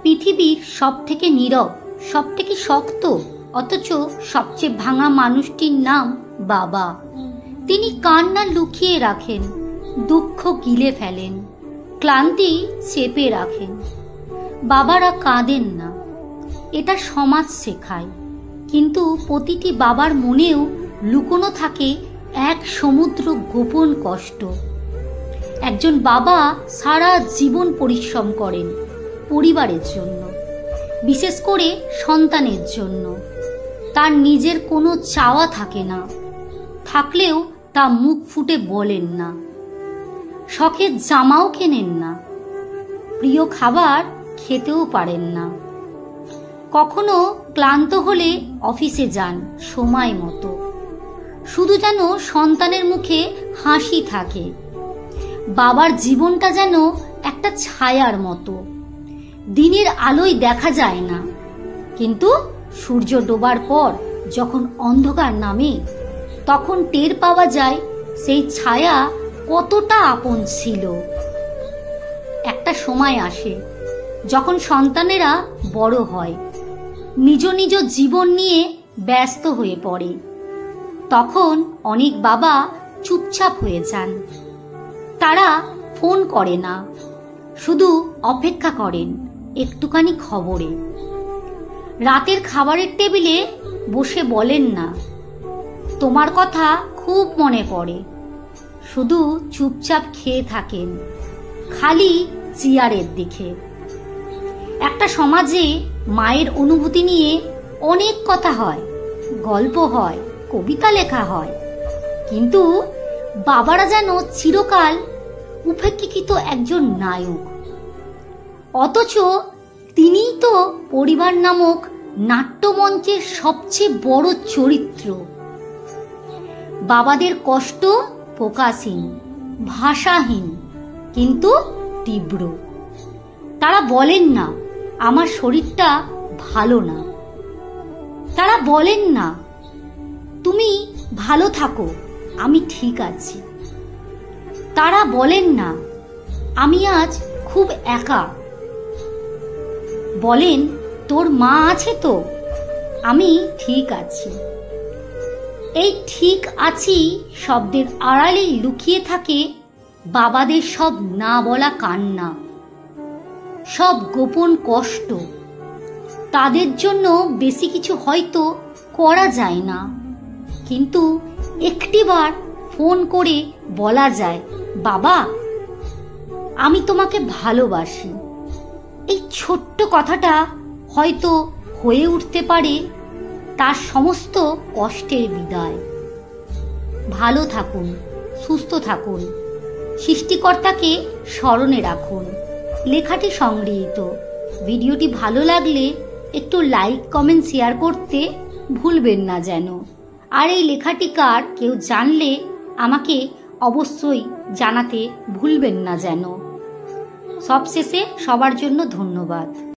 পৃথিবীর সবথেকে নীরব, সবথেকে শক্ত অথচ সবচেয়ে ভাঙা মানুষটির নাম বাবা। তিনি কান্না লুকিয়ে রাখেন, দুঃখ গিলে ফেলেন, ক্লান্তি চেপে রাখেন। বাবারা কাঁদেন না, এটা সমাজ শেখায়, কিন্তু প্রতিটি বাবার মনেও লুকোনো থাকে এক সমুদ্র গোপন কষ্ট। একজন বাবা সারা জীবন পরিশ্রম করেন পরিবারের জন্য, বিশেষ করে সন্তানের জন্য। তার নিজের কোনো চাওয়া থাকে না, থাকলেও তা মুখ ফুটে বলেন না। শখের জামাও কেনেন না, প্রিয় খাবার খেতেও পারেন না। কখনো ক্লান্ত হলে অফিসে যান সময় মতো, শুধু যেন সন্তানের মুখে হাসি থাকে। বাবার জীবনটা যেন একটা ছায়ার মতো, দিনের আলোয় দেখা যায় না, কিন্তু সূর্য ডোবার পর যখন অন্ধকার নামে তখন টের পাওয়া যায় সেই ছায়া কতটা আপন ছিল। একটা সময় আসে যখন সন্তানেরা বড় হয়, নিজ নিজ জীবন নিয়ে ব্যস্ত হয়ে পড়ে। তখন অনেক বাবা চুপচাপ হয়ে যান। তারা ফোন করে না, শুধু অপেক্ষা করেন একটুখানি খবরে। রাতের খাবারের টেবিলে বসে বলেন না, তোমার কথা খুব মনে পড়ে। শুধু চুপচাপ খেয়ে থাকেন খালি চেয়ারের দিকে। একটা সমাজে মায়ের অনুভূতি নিয়ে অনেক কথা হয়, গল্প হয়, কবিতা লেখা হয়, কিন্তু বাবারা যেন চিরকাল উপেক্ষিত একজন নায়ক। অথচ তিনিই তো পরিবার নামক নাট্যমঞ্চের সবচেয়ে বড় চরিত্র। বাবাদের কষ্ট প্রকাশহীন, ভাষাহীন, কিন্তু তীব্র। তারা বলেন না আমার শরীরটা ভালো না, তারা বলেন না তুমি ভালো থাকো আমি ঠিক আছি, তারা বলেন না আমি আজ খুব একা, বলেন তোর মা আছে তো, আমি ঠিক আছি। এই ঠিক আছি শব্দের আড়ালেই লুকিয়ে থাকে বাবাদের সব না বলা কান্না, সব গোপন কষ্ট। তাদের জন্য বেশি কিছু হয়তো করা যায় না, কিন্তু একটিবার ফোন করে বলা যায়, বাবা আমি তোমাকে ভালোবাসি। এই ছোট্ট কথাটা হয়তো হয়ে উঠতে পারে তার সমস্ত কষ্টের বিদায়। ভালো থাকুন, সুস্থ থাকুন, সৃষ্টিকর্তাকে স্মরণে রাখুন। লেখাটি সংগৃহীত। ভিডিওটি ভালো লাগলে একটু লাইক, কমেন্ট, শেয়ার করতে ভুলবেন না যেন। আর এই লেখাটি কার কেউ জানলে আমাকে অবশ্যই জানাতে ভুলবেন না যেন। সবশেষে সবার জন্য ধন্যবাদ।